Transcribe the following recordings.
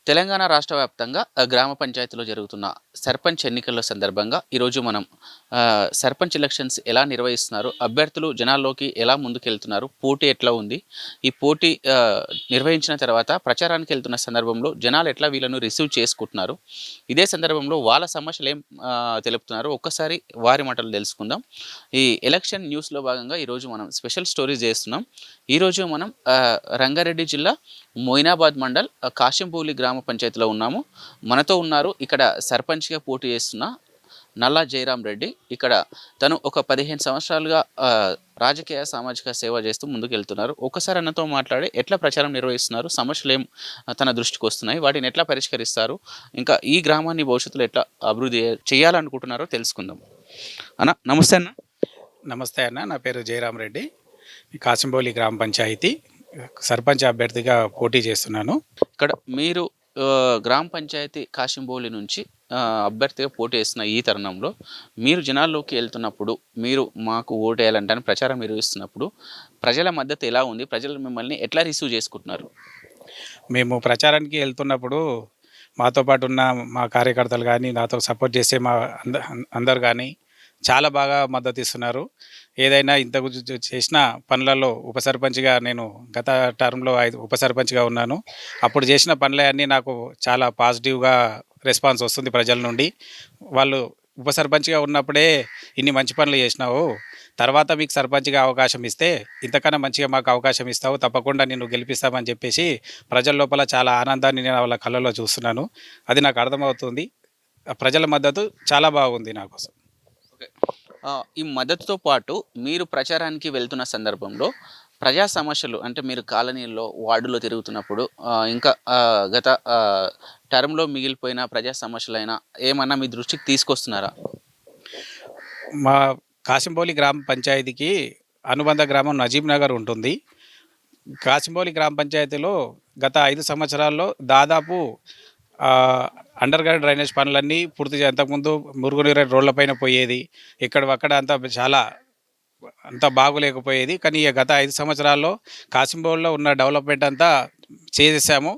తెలంగాణ రాష్ట్ర వ్యాప్తంగా గ్రామ పంచాయతీలో జరుగుతున్న సర్పంచ్ ఎన్నికల సందర్భంగా ఈరోజు మనం సర్పంచ్ ఎలక్షన్స్ ఎలా నిర్వహిస్తున్నారు, అభ్యర్థులు జనాల్లోకి ఎలా ముందుకెళ్తున్నారు, పోటీ ఎట్లా ఉంది, ఈ పోటీ నిర్వహించిన తర్వాత ప్రచారానికి వెళ్తున్న సందర్భంలో జనాలు ఎట్లా వీళ్ళను రిసీవ్ చేసుకుంటున్నారు, ఇదే సందర్భంలో వాళ్ళ సమస్యలు ఏం తెలుపుతున్నారు ఒక్కసారి వారి మాటలు తెలుసుకుందాం. ఈ ఎలక్షన్ న్యూస్లో భాగంగా ఈరోజు మనం స్పెషల్ స్టోరీస్ చేస్తున్నాం. ఈరోజు మనం రంగారెడ్డి జిల్లా మొయినాబాద్ మండల్ కాశంపూలి గ్రామ పంచాయతీలో ఉన్నాము. మనతో ఉన్నారు ఇక్కడ సర్పంచ్గా పోటీ చేస్తున్న నల్లా జయరాం రెడ్డి. ఇక్కడ తను ఒక 15 సంవత్సరాలుగా రాజకీయ సామాజిక సేవ చేస్తూ ముందుకు వెళ్తున్నారు. ఒకసారి అన్నతో మాట్లాడి ఎట్లా ప్రచారం నిర్వహిస్తున్నారు, సమస్యలు ఏం తన దృష్టికి వస్తున్నాయి, వాటిని ఎట్లా పరిష్కరిస్తారు, ఇంకా ఈ గ్రామాన్ని భవిష్యత్తులో ఎట్లా అభివృద్ధి చేయాలనుకుంటున్నారో తెలుసుకుందాం. అన్న నమస్తే. అన్న నమస్తే అన్న, నా పేరు జయరాం రెడ్డి. కాశంబౌలి గ్రామ పంచాయతీ సర్పంచ్ అభ్యర్థిగా పోటీ చేస్తున్నాను. ఇక్కడ మీరు గ్రామ పంచాయతీ కాశంబౌలి నుంచి అభ్యర్థిగా పోటీ చేస్తున్న ఈ తరుణంలో మీరు జనాల్లోకి వెళ్తున్నప్పుడు, మీరు మాకు ఓటు వేయాలంటే ప్రచారం నిర్వహిస్తున్నప్పుడు ప్రజల మద్దతు ఎలా ఉంది, ప్రజలు మిమ్మల్ని ఎట్లా రిసీవ్ చేసుకుంటున్నారు? మేము ప్రచారానికి వెళ్తున్నప్పుడు మాతో పాటు ఉన్న మా కార్యకర్తలు కానీ, నాతో సపోర్ట్ చేసే మా అందరు కానీ చాలా బాగా మద్దతు ఇస్తున్నారు. ఏదైనా ఇంతకు చేసిన పనులలో ఉప సర్పంచ్గా నేను గత టర్మ్లో ఉప సర్పంచ్గా ఉన్నాను. అప్పుడు చేసిన పనులన్నీ నాకు చాలా పాజిటివ్గా రెస్పాన్స్ వస్తుంది ప్రజల నుండి. వాళ్ళు ఉప సర్పంచ్గా ఉన్నప్పుడే ఇన్ని మంచి పనులు చేసినావు, తర్వాత మీకు సర్పంచ్గా అవకాశం ఇస్తే ఇంతకన్నా మంచిగా మాకు అవకాశం ఇస్తావు, తప్పకుండా నిన్ను గెలిపిస్తామని చెప్పేసి ప్రజల లోపల చాలా ఆనందాన్ని నేను వాళ్ళ కళ్ళలో చూస్తున్నాను. అది నాకు అర్థమవుతుంది. ప్రజల మద్దతు చాలా బాగుంది నా కోసం. ఈ మద్దతుతో పాటు మీరు ప్రచారానికి వెళ్తున్న సందర్భంలో ప్రజా సమస్యలు అంటే మీరు కాలనీల్లో వార్డులో తిరుగుతున్నప్పుడు ఇంకా గత టర్మ్లో మిగిలిపోయిన ప్రజా సమస్యలైనా ఏమన్నా మీ దృష్టికి తీసుకొస్తున్నారా? మా కాశంబౌలి గ్రామ పంచాయతీకి అనుబంధ గ్రామం నజీబ్ నగర్ ఉంటుంది. కాశంబౌలి గ్రామ పంచాయతీలో గత 5 సంవత్సరాల్లో దాదాపు అండర్ గ్రౌండ్ డ్రైనేజ్ పనులన్నీ పూర్తి అంతకుముందు మురుగునీరు రోడ్లపైన పోయేది, అక్కడ అంతా బాగోలేకపోయేది. కానీ గత 5 సంవత్సరాల్లో కాశంబౌలిలో ఉన్న డెవలప్మెంట్ అంతా చేసేసాము.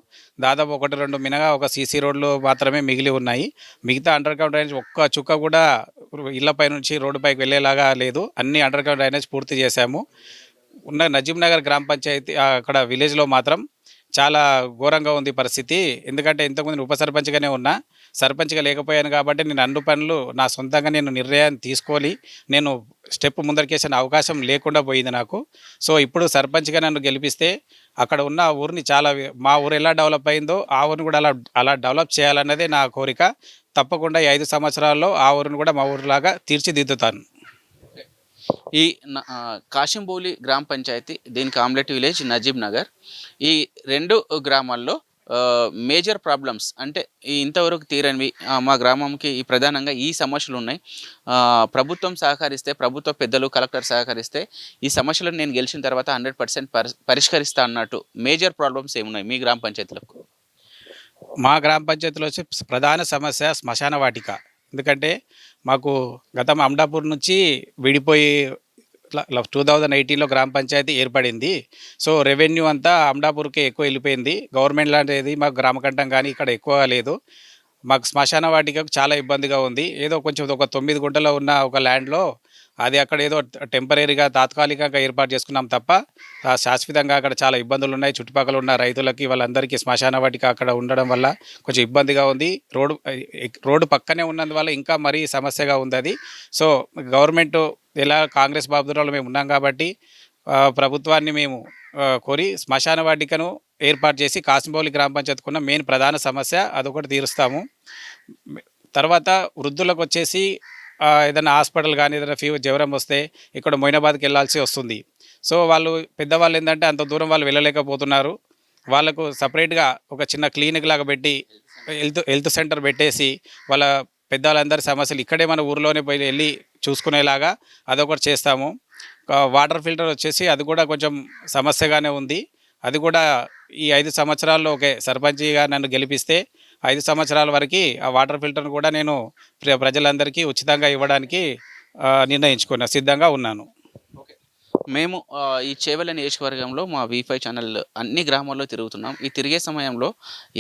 దాదాపు 1-2 మినగా ఒక సీసీ రోడ్లు మాత్రమే మిగిలి ఉన్నాయి. మిగతా అండర్ గ్రౌండ్ డ్రైనేజ్ ఒక్క చుక్క కూడా ఇళ్లపై నుంచి రోడ్డుపైకి వెళ్ళేలాగా లేదు. అన్ని అండర్ గ్రౌండ్ డ్రైనేజ్ పూర్తి చేశాము. ఉన్న నజీబ్ నగర్ గ్రామ పంచాయతీ అక్కడ విలేజ్లో మాత్రం చాలా ఘోరంగా ఉంది పరిస్థితి. ఎందుకంటే ఇంతకుముందు ఉప సర్పంచ్గానే ఉన్నా, సర్పంచ్గా లేకపోయాను కాబట్టి నేను అన్ని పనులు నా సొంతంగా నేను నిర్ణయాన్ని తీసుకొని నేను స్టెప్ ముందరికేసిన అవకాశం లేకుండా పోయింది నాకు. సో ఇప్పుడు సర్పంచ్గా నన్ను గెలిపిస్తే అక్కడ ఉన్న ఊరిని మా ఊరు ఎలా డెవలప్ అయిందో ఆ ఊరిని కూడా అలా డెవలప్ చేయాలన్నదే నా కోరిక. తప్పకుండా ఈ 5 సంవత్సరాల్లో ఆ ఊరిని కూడా మా ఊరిలాగా తీర్చిదిద్దుతాను. ఈ కాశంబౌలి గ్రామ పంచాయతీ, దీనికి ఆమ్లెట్ విలేజ్, నజీబ్ నగర్, ఈ 2 గ్రామాల్లో మేజర్ ప్రాబ్లమ్స్ అంటే ఇంతవరకు తీరనివి, మా గ్రామంకి ఈ ప్రధానంగా ఈ సమస్యలు ఉన్నాయి, ప్రభుత్వం సహకరిస్తే, ప్రభుత్వ పెద్దలు కలెక్టర్ సహకరిస్తే ఈ సమస్యలను నేను గెలిచిన తర్వాత 100% పరిష్కరిస్తా అన్నట్టు మేజర్ ప్రాబ్లమ్స్ ఏమున్నాయి మీ గ్రామ పంచాయతీలకు? మా గ్రామ పంచాయతీలో వచ్చి ప్రధాన సమస్య శ్మశాన వాటిక. ఎందుకంటే మాకు గతం అమడాపూర్ నుంచి విడిపోయి 2018లో గ్రామ పంచాయతీ ఏర్పడింది. సో రెవెన్యూ అంతా అమడాపూర్కే ఎక్కువ వెళ్ళిపోయింది. గవర్నమెంట్ లాంటిది మాకు గ్రామకంఠం కానీ ఇక్కడ ఎక్కువ లేదు. మాకు శ్మశాన వాటికకు చాలా ఇబ్బందిగా ఉంది. ఏదో కొంచెం ఒక 9 గుంటలో ఉన్న ఒక ల్యాండ్లో అది అక్కడ ఏదో టెంపరీగా తాత్కాలికంగా ఏర్పాటు చేసుకున్నాం తప్ప శాశ్వతంగా అక్కడ చాలా ఇబ్బందులు ఉన్నాయి. చుట్టుపక్కల ఉన్న రైతులకి వాళ్ళందరికీ శ్మశాన వాటిక అక్కడ ఉండడం వల్ల కొంచెం ఇబ్బందిగా ఉంది. రోడ్డు పక్కనే ఉన్నందువల్ల ఇంకా మరీ సమస్యగా ఉంది అది. సో గవర్నమెంట్ ఎలా కాంగ్రెస్ బాబురాలు మేము ఉన్నాం కాబట్టి ప్రభుత్వాన్ని మేము కోరి శ్మశాన వాటికను ఏర్పాటు చేసి కాశంబౌలి గ్రామ పంచాయతీకున్న మెయిన్ ప్రధాన సమస్య అదొకటి తీరుస్తాము. తర్వాత వృద్ధులకు వచ్చేసి ఏదైనా హాస్పిటల్ కానీ ఏదైనా జ్వరం వస్తే ఇక్కడ మొయినాబాద్కి వెళ్ళాల్సి వస్తుంది. సో పెద్దవాళ్ళు ఏంటంటే అంత దూరం వాళ్ళు వెళ్ళలేకపోతున్నారు. వాళ్ళకు సపరేట్గా ఒక చిన్న క్లినిక్ లాగా పెట్టి హెల్త్ సెంటర్ పెట్టేసి వాళ్ళ పెద్దవాళ్ళందరి సమస్యలు ఇక్కడే మన ఊరిలోనే వెళ్ళి చూసుకునేలాగా అదొకటి చేస్తాము. వాటర్ ఫిల్టర్ వచ్చేసి అది కూడా కొంచెం సమస్యగానే ఉంది. అది కూడా ఈ 5 సంవత్సరాల్లో సర్పంచ్గా నన్ను గెలిపిస్తే 5 సంవత్సరాల వరకు ఆ వాటర్ ఫిల్టర్ను కూడా నేను ప్రజలందరికీ ఉచితంగా ఇవ్వడానికి నిర్ణయించుకున్నా సిద్ధంగా ఉన్నాను. ఓకే. మేము ఈ చేవెళ్ళ నియోజకవర్గంలో మా V5 ఛానల్ అన్ని గ్రామాల్లో తిరుగుతున్నాం. ఈ తిరిగే సమయంలో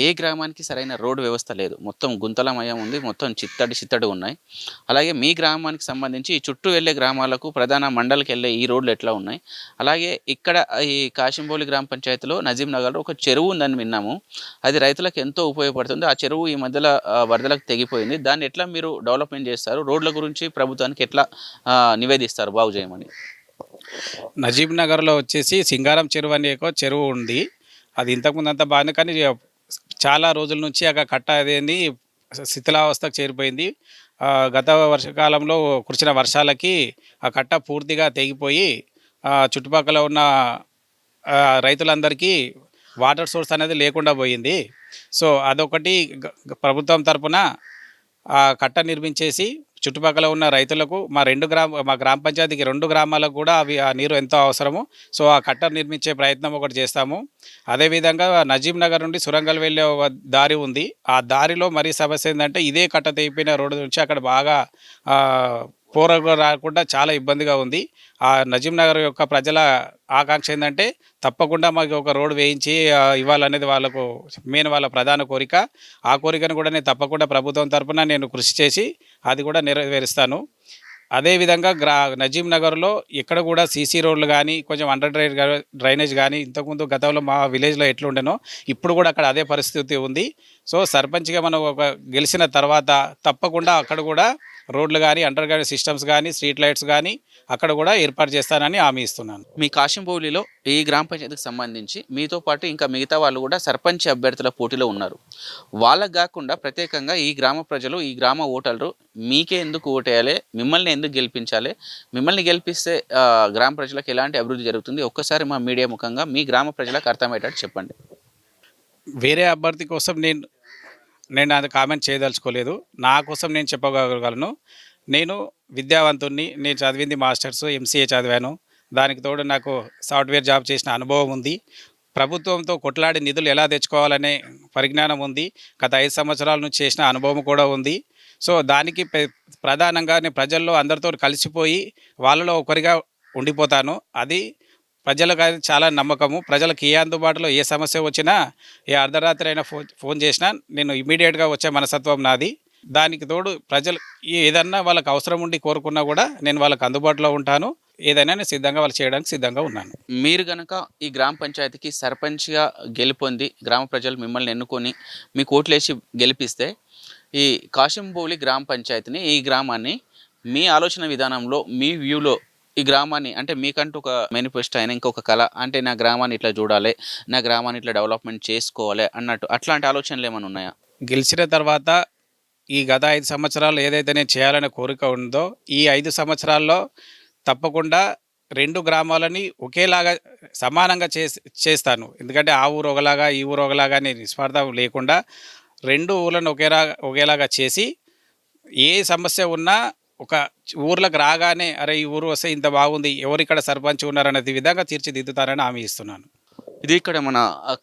ఏ గ్రామానికి సరైన రోడ్డు వ్యవస్థ లేదు. మొత్తం గుంతలమయం ఉంది. మొత్తం చిత్తడి ఉన్నాయి. అలాగే మీ గ్రామానికి సంబంధించి ఈ చుట్టూ వెళ్ళే గ్రామాలకు ప్రధాన మండలికెళ్ళే ఈ రోడ్లు ఎట్లా ఉన్నాయి? అలాగే ఇక్కడ ఈ కాశింబౌలి గ్రామ పంచాయతీలో నజీం నగర్‌లో ఒక చెరువు ఉందని విన్నాము. అది రైతులకు ఎంతో ఉపయోగపడుతుంది. ఆ చెరువు ఈ మధ్యలో వరదలకు తెగిపోయింది. దాన్ని ఎట్లా మీరు డెవలప్‌మెంట్ చేస్తారు? రోడ్ల గురించి ప్రభుత్వానికి ఎట్లా నివేదిస్తారు బాగు చేయమని? నజీబ్ నగర్లో వచ్చేసి సింగారం చెరువు అనే ఒక చెరువు ఉంది. అది ఇంతకుముందు అంతా బాగానే, కానీ చాలా రోజుల నుంచి అక్కడ కట్ట అనేది శిథిలావస్థకు చేరిపోయింది. గత వర్షకాలంలో కురిసిన వర్షాలకి ఆ కట్ట పూర్తిగా తెగిపోయి చుట్టుపక్కల ఉన్న రైతులందరికీ వాటర్ సోర్స్ అనేది లేకుండా పోయింది. సో అదొకటి ప్రభుత్వం తరపున ఆ కట్ట నిర్మించేసి చుట్టుపక్కల ఉన్న రైతులకు మా గ్రామ పంచాయతీకి 2 గ్రామాలకు కూడా ఆ నీరు ఎంతో అవసరము. సో ఆ కట్ట నిర్మించే ప్రయత్నం ఒకటి చేస్తాము. అదేవిధంగా నజీబ్ నగర్ నుండి సురంగల్ వెళ్ళే ఒక దారి ఉంది. ఆ దారిలో మరీ సమస్య ఏంటంటే ఇదే కట్ట తెగిపోయిన రోడ్డు నుంచి అక్కడ బాగా పోరకు రాకుండా చాలా ఇబ్బందిగా ఉంది. ఆ నజీబ్ నగర్ యొక్క ప్రజల ఆకాంక్ష ఏంటంటే తప్పకుండా మాకు ఒక రోడ్డు వేయించి ఇవ్వాలనేది వాళ్ళకు వాళ్ళ ప్రధాన కోరిక. ఆ కోరికను కూడా నేను తప్పకుండా ప్రభుత్వం తరపున నేను కృషి చేసి అది కూడా నెరవేరుస్తాను. అదేవిధంగా నజీబ్ నగర్లో ఎక్కడ కూడా సీసీ రోడ్లు కానీ, కొంచెం అండర్ డ్రైనేజ్ కానీ ఇంతకుముందు గతంలో మా విలేజ్లో ఎట్లుండేనో ఇప్పుడు కూడా అక్కడ అదే పరిస్థితి ఉంది. సో సర్పంచ్గా మనం గెలిచిన తర్వాత తప్పకుండా అక్కడ కూడా రోడ్లు కానీ, అండర్ గ్రౌండ్ సిస్టమ్స్ కానీ, స్ట్రీట్ లైట్స్ కానీ అక్కడ కూడా ఏర్పాటు చేస్తానని హామీ ఇస్తున్నాను. మీ కాశింబౌలిలో ఈ గ్రామ పంచాయతీకి సంబంధించి మీతో పాటు ఇంకా మిగతా వాళ్ళు కూడా సర్పంచ్ అభ్యర్థుల పోటీలో ఉన్నారు. వాళ్ళకు కాకుండా ప్రత్యేకంగా ఈ గ్రామ ప్రజలు, ఈ గ్రామ ఓటర్లు మీకే ఎందుకు ఓటేయాలి, మిమ్మల్ని ఎందుకు గెలిపించాలి, మిమ్మల్ని గెలిపిస్తే గ్రామ ప్రజలకు ఎలాంటి అభివృద్ధి జరుగుతుంది, ఒక్కసారి మా మీడియా ముఖంగా మీ గ్రామ ప్రజలకు అర్థమయ్యేటట్టు చెప్పండి. వేరే అభ్యర్థి కోసం నేను అది కామెంట్ చేయదలుచుకోలేదు. నా కోసం నేను చెప్పగలను. నేను విద్యావంతుణ్ణి. నేను చదివింది మాస్టర్స్, MCA చదివాను. దానికి తోడు నాకు సాఫ్ట్వేర్ జాబ్ చేసిన అనుభవం ఉంది. ప్రభుత్వంతో కొట్లాడి నిధులు ఎలా తెచ్చుకోవాలనే పరిజ్ఞానం ఉంది. గత 5 సంవత్సరాల నుంచి చేసిన అనుభవం కూడా ఉంది. సో దానికి ప్రధానంగా నేను ప్రజల్లో అందరితో కలిసిపోయి వాళ్ళలో ఒకరిగా ఉండిపోతాను. అది ప్రజలకు అది చాలా నమ్మకము. ప్రజలకు ఏ అందుబాటులో ఏ సమస్య వచ్చినా, ఏ అర్ధరాత్రి అయినా ఫోన్ చేసినా నేను ఇమీడియట్గా వచ్చే మనస్తత్వం నాది. దానికి తోడు ప్రజలు ఏదన్నా వాళ్ళకి అవసరం ఉండి కోరుకున్నా కూడా నేను వాళ్ళకి అందుబాటులో ఉంటాను. ఏదైనా నేను వాళ్ళు చేయడానికి సిద్ధంగా ఉన్నాను. మీరు కనుక ఈ గ్రామ పంచాయతీకి సర్పంచ్గా గెలుపొంది గ్రామ ప్రజలు మిమ్మల్ని ఎన్నుకొని మీకు ఓట్లేసి గెలిపిస్తే ఈ కాశింబౌలి గ్రామ పంచాయతీని, ఈ గ్రామాన్ని మీ ఆలోచన విధానంలో, మీ వ్యూలో ఈ గ్రామాన్ని, అంటే మీకంటూ ఒక మేనిఫెస్టో అయినా ఇంకొక కళ, అంటే నా గ్రామాన్ని ఇట్లా చూడాలి, నా గ్రామాన్ని ఇట్లా డెవలప్మెంట్ చేసుకోవాలి అన్నట్టు అట్లాంటి ఆలోచనలు ఏమైనా ఉన్నాయా? గెలిచిన తర్వాత ఈ గత 5 సంవత్సరాలు ఏదైతే నేను చేయాలనే కోరిక ఉందో, ఈ 5 సంవత్సరాల్లో తప్పకుండా 2 గ్రామాలని ఒకేలాగా సమానంగా చేస్తాను. ఎందుకంటే ఆ ఊరు ఒకలాగా, ఈ ఊరు ఒకలాగా అని నిస్వార్థం లేకుండా 2 ఊర్లను ఒకేలాగా చేసి, ఏ సమస్య ఉన్నా ఒక ఊర్లకు రాగానే అరే ఈ ఊరు వస్తే ఇంత బాగుంది, ఎవరు ఇక్కడ సర్పంచ్ ఉన్నారనే విధంగా తీర్చిదిద్దుతారని హామీ ఇస్తున్నాను. ఇది ఇక్కడ మన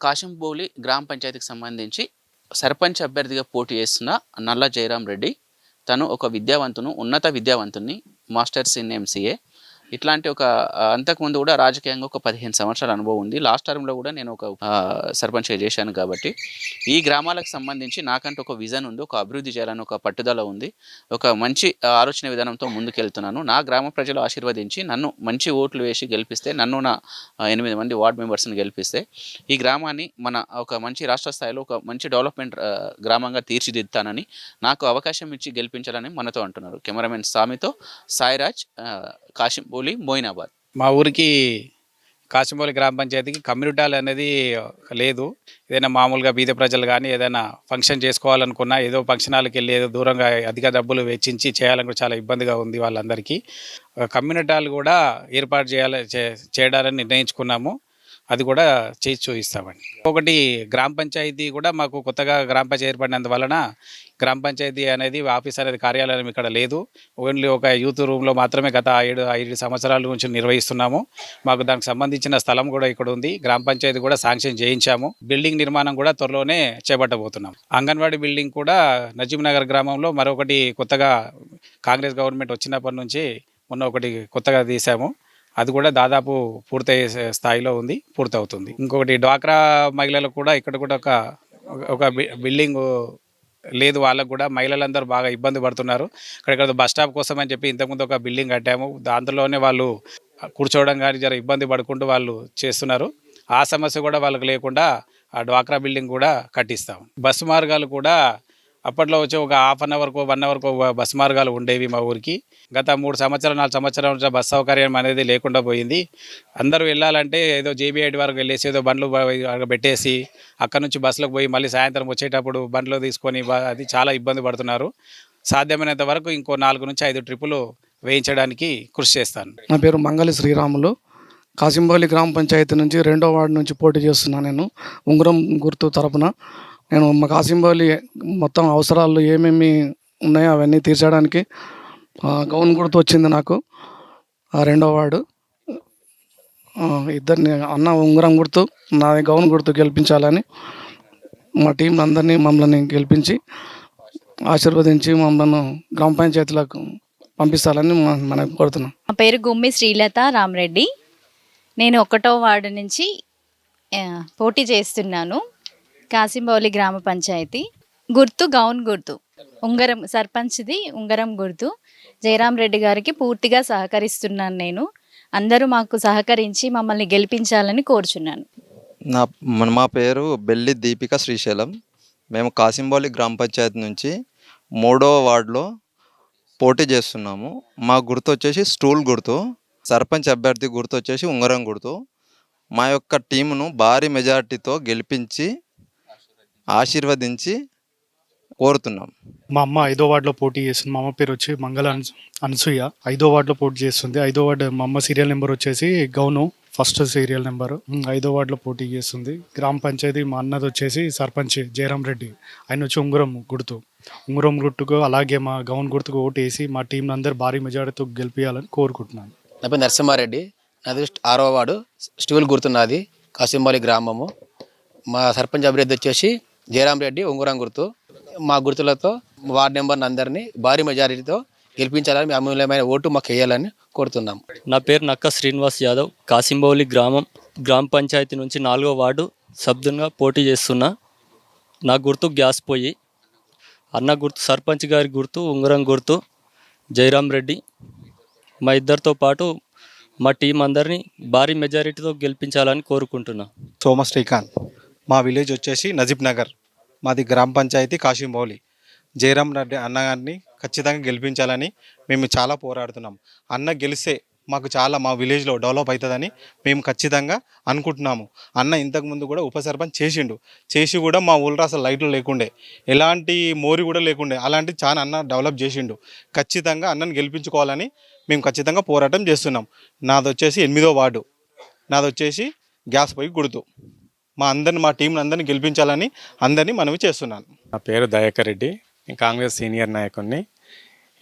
కాశింబౌలి గ్రామ పంచాయతీకి సంబంధించి సర్పంచ్ అభ్యర్థిగా పోటీ చేస్తున్న నల్ల జయరాం రెడ్డి. తను ఒక విద్యావంతును, ఉన్నత విద్యావంతుని, మాస్టర్స్ ఇన్ MCA. ఇట్లాంటి ఒక అంతకుముందు కూడా రాజకీయంగా ఒక 15 సంవత్సరాల అనుభవం ఉంది. లాస్ట్ టర్మ్లో కూడా నేను ఒక సర్పంచ్గా చేశాను. కాబట్టి ఈ గ్రామాలకు సంబంధించి నాకంటూ ఒక విజన్ ఉంది, ఒక అభివృద్ధి చేయాలని ఒక పట్టుదల ఉంది, ఒక మంచి ఆలోచన విధానంతో ముందుకెళ్తున్నాను. నా గ్రామ ప్రజలు ఆశీర్వదించి నన్ను మంచి ఓట్లు వేసి గెలిపిస్తే, నన్ను నా 8 మంది వార్డ్ మెంబర్స్ని గెలిపిస్తే ఈ గ్రామాన్ని మన ఒక మంచి రాష్ట్ర స్థాయిలో ఒక మంచి డెవలప్మెంట్ గ్రామంగా తీర్చిదిద్దుతానని, నాకు అవకాశం ఇచ్చి గెలిపించాలని మనతో అంటున్నారు. కెమెరామెన్ సామితో సాయిరాజ్, కాశింబౌలి, మోయినాబాద్. మా ఊరికి కాశింబౌలి గ్రామ పంచాయతీకి కమ్యూనిటీ హాల్ అనేది లేదు. ఏదైనా మామూలుగా బీద ప్రజలు కానీ ఏదైనా ఫంక్షన్ చేసుకోవాలనుకున్నా, ఏదో ఫంక్షన్ హాల్కి వెళ్ళి ఏదో దూరంగా అధిక డబ్బులు వెచ్చించి చేయాలని చాలా ఇబ్బందిగా ఉంది వాళ్ళందరికీ. కమ్యూనిటీ హాల్ కూడా ఏర్పాటు చేయడాలని నిర్ణయించుకున్నాము. అది కూడా చేసి చూపిస్తామండి. ఒకటి గ్రామ పంచాయతీ కూడా మాకు కొత్తగా గ్రామ పంచాయతీ ఏర్పడినందువలన గ్రామ పంచాయతీ అనేది ఆఫీస్ అనేది కార్యాలయం ఇక్కడ లేదు. ఓన్లీ ఒక యూత్ రూమ్లో మాత్రమే గత 5 సంవత్సరాల నుంచి నిర్వహిస్తున్నాము. మాకు దానికి సంబంధించిన స్థలం కూడా ఇక్కడ ఉంది. గ్రామ పంచాయతీ కూడా శాంక్షన్ చేయించాము. బిల్డింగ్ నిర్మాణం కూడా త్వరలోనే చేపట్టబోతున్నాం. అంగన్వాడీ బిల్డింగ్ కూడా నజీబ్ నగర్ గ్రామంలో మరొకటి కొత్తగా కాంగ్రెస్ గవర్నమెంట్ వచ్చినప్పటి నుంచి మొన్న ఒకటి కొత్తగా తీసాము. అది కూడా దాదాపు పూర్తయ్యే స్థాయిలో ఉంది, పూర్తవుతుంది. ఇంకొకటి డ్వాక్రా మహిళలకు కూడా ఇక్కడ కూడా ఒక బిల్డింగ్ లేదు, వాళ్ళకు కూడా మహిళలందరూ బాగా ఇబ్బంది పడుతున్నారు. ఇక్కడ బస్ స్టాప్ కోసం అని చెప్పి ఇంతకుముందు ఒక బిల్డింగ్ కట్టాము, దాంట్లోనే వాళ్ళు కూర్చోవడం కానీ జర ఇబ్బంది పడుకుంటూ వాళ్ళు చేస్తున్నారు. ఆ సమస్య కూడా వాళ్ళకి లేకుండా ఆ డ్వాక్రా బిల్డింగ్ కూడా కట్టిస్తాం. బస్సు మార్గాలు కూడా అప్పట్లో వచ్చి ఒక హాఫ్ అన్ అవర్కు 1 అవర్కు బస్సు మార్గాలు ఉండేవి మా ఊరికి. గత 3 సంవత్సరాలు 4 సంవత్సరాల నుంచి బస్సు సౌకర్యం అనేది లేకుండా పోయింది. అందరూ వెళ్ళాలంటే ఏదో JB8 వరకు వెళ్ళేసి ఏదో బండ్లు పెట్టేసి అక్కడ నుంచి బస్సులకు పోయి మళ్ళీ సాయంత్రం వచ్చేటప్పుడు బండ్లు తీసుకొని అది చాలా ఇబ్బంది పడుతున్నారు. సాధ్యమైనంత వరకు ఇంకో 4 నుంచి 5 ట్రిప్పులు వేయించడానికి కృషి చేస్తాను. నా పేరు మంగళి శ్రీరాములు. కాసింబౌలి గ్రామ పంచాయతీ నుంచి 2వ వార్డు నుంచి పోటీ చేస్తున్నాను. నేను ఉంగరం గుర్తు తరపున నేను మా కాసింబౌలి మొత్తం అవసరాలు ఏమేమి ఉన్నాయో అవన్నీ తీర్చడానికి గౌన్ గుర్తు వచ్చింది నాకు. 2వ వార్డు ఇద్దరిని అన్న ఉంగరం గుర్తు, నాది గౌన్ గుర్తు గెలిపించాలని మా టీం అందరినీ మమ్మల్ని గెలిపించి ఆశీర్వదించి మమ్మల్ని గ్రామ పంచాయతీలకు పంపిస్తాలని మనం కోరుతున్నాం. నా పేరు గుమ్మి శ్రీలత రామరెడ్డి. నేను 1వ వార్డు నుంచి పోటీ చేస్తున్నాను. కాసింబౌలి గ్రామ పంచాయతీ గుర్తు గౌన్ గుర్తు, ఉంగరం సర్పంచ్ది ఉంగరం గుర్తు. జయరాం రెడ్డి గారికి పూర్తిగా సహకరిస్తున్నాను నేను. అందరూ మాకు సహకరించి మమ్మల్ని గెలిపించాలని కోరుచున్నాను. మా పేరు బెల్లి దీపిక శ్రీశైలం. మేము కాసింబౌలి గ్రామ పంచాయతీ నుంచి 3వ వార్డులో పోటీ చేస్తున్నాము. మా గుర్తు వచ్చేసి స్టూల్ గుర్తు, సర్పంచ్ అభ్యర్థి గుర్తు వచ్చేసి ఉంగరం గుర్తు. మా యొక్క టీమును భారీ మెజార్టీతో గెలిపించి ఆశీర్వదించి కోరుతున్నాం. మా అమ్మ 5వ వార్డులో పోటీ చేస్తుంది. మా అమ్మ పేరు వచ్చి మంగళ అనసూయ. 5వ వార్డులో పోటీ చేస్తుంది. 5వ వార్డు మా అమ్మ సీరియల్ నెంబర్ వచ్చేసి గౌను, ఫస్ట్ సీరియల్ నెంబరు. 5వ వార్డులో పోటీ చేస్తుంది. గ్రామ పంచాయతీ మా అన్నది వచ్చేసి సర్పంచ్ జయరాం రెడ్డి, ఆయన వచ్చి ఉంగరం గుర్తు. ఉంగరం గుర్తుకు అలాగే మా గౌన్ గుర్తుకు ఓటు వేసి మా టీం అందరూ భారీ మెజారిటీతో గెలిపించాలని కోరుకుంటున్నాను. నా పేరు నరసింహారెడ్డి. నాది 6వ వార్డు, స్టూల్ గుర్తున్నది, కాసింబౌలి గ్రామము. మా సర్పంచ్ అభివృద్ధి వచ్చేసి జయరాం రెడ్డి, ఉంగరం గుర్తు. మా గుర్తులతో వార్డు నెంబర్ని అందరినీ భారీ మెజారిటీతో గెలిపించాలని మీ అమూల్యమైన ఓటు మాకు వేయాలని కోరుతున్నాం. నా పేరు నక్క శ్రీనివాస్ యాదవ్. కాసింబౌలి గ్రామ పంచాయతీ నుంచి 4వ వార్డు సభ్యునిగా పోటీ చేస్తున్నా. నా గుర్తు గ్యాస్ పొయ్యి. అన్న గుర్తు సర్పంచ్ గారి గుర్తు ఉంగరం గుర్తు జయరాం రెడ్డి. మా ఇద్దరితో పాటు మా టీం అందరినీ భారీ మెజారిటీతో గెలిపించాలని కోరుకుంటున్నా. సోమ శ్రీకాంత్. మా విలేజ్ వచ్చేసి నజీబ్ నగర్. మాది గ్రామ పంచాయతీ కాసింబౌలి. జయరాం రెడ్డి అన్నగారిని ఖచ్చితంగా గెలిపించాలని మేము చాలా పోరాడుతున్నాం. అన్న గెలిస్తే మాకు చాలా మా విలేజ్లో డెవలప్ అవుతుందని మేము ఖచ్చితంగా అనుకుంటున్నాము. అన్న ఇంతకుముందు కూడా ఉప సర్పంచ్ చేసి కూడా మా ఊళ్ళో అసలు లైట్లు లేకుండే, ఎలాంటి మోరి కూడా లేకుండే, అలాంటి చాలా అన్న డెవలప్ చేసిండు. ఖచ్చితంగా అన్నను గెలిపించుకోవాలని మేము ఖచ్చితంగా పోరాటం చేస్తున్నాం. నాది వచ్చేసి 8వ వార్డు, నాది వచ్చేసి గ్యాస్ పొయ్యి గుర్తు. మా టీంని అందరినీ గెలిపించాలని అందరినీ మనవి చేస్తున్నాను. నా పేరు దయాకర్ రెడ్డి, కాంగ్రెస్ సీనియర్ నాయకుడిని.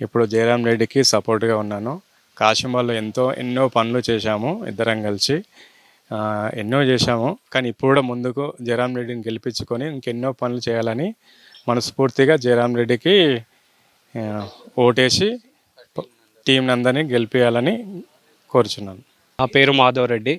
ఇప్పుడు జయరాం రెడ్డికి సపోర్ట్గా ఉన్నాను. కాసింబౌలిలో ఎన్నో పనులు చేశాము, ఇద్దరం కలిసి ఎన్నో చేశాము. కానీ ఇప్పుడు కూడా ముందుకు జయరాం రెడ్డిని గెలిపించుకొని ఇంకెన్నో పనులు చేయాలని మనస్ఫూర్తిగా జయరాం రెడ్డికి ఓటేసి టీంని అందరినీ గెలిపించాలని కోరుచున్నాను. నా పేరు మాధవ్ రెడ్డి.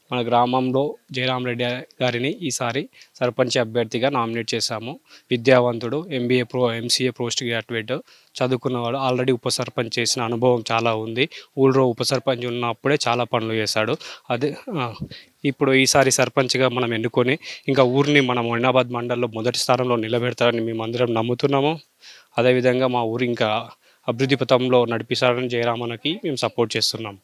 మన గ్రామంలో జయరాం రెడ్డి గారిని ఈసారి సర్పంచ్ అభ్యర్థిగా నామినేట్ చేశాము. విద్యావంతుడు, MCA పోస్ట్ గ్రాడ్యుయేట్, చదువుకున్నవాడు, ఆల్రెడీ ఉప సర్పంచ్ చేసిన అనుభవం చాలా ఉంది. ఊళ్ళో ఉప సర్పంచ్ ఉన్నప్పుడే చాలా పనులు చేశాడు. ఇప్పుడు ఈసారి సర్పంచ్గా మనం ఎన్నుకొని ఇంకా ఊరిని మనం మొయినాబాద్ మండలంలో మొదటి స్థానంలో నిలబెడతారని మేము అందరం నమ్ముతున్నాము. అదేవిధంగా మా ఊరు ఇంకా అభివృద్ధి పథంలో నడిపిస్తారని జయరామన్నకి మేము సపోర్ట్ చేస్తున్నాం.